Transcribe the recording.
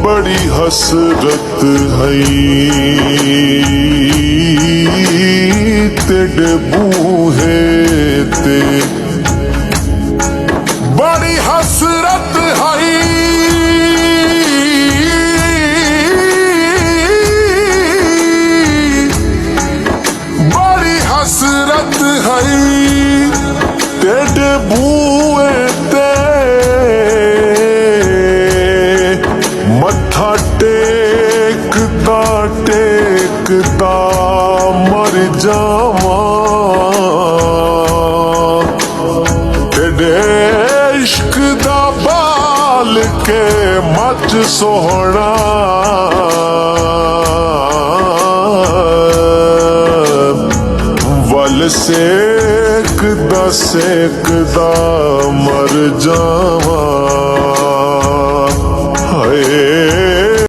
बड़ी हसरत है तेरे बूहे ते बड़ी हसरत है बड़ी हसरत है तेरे बूहे ते मत्था टेकदा टेकदा मर जावां तेरे इश्क दा बाल के मच सोहना वल सेकदा सेकदा मर जावां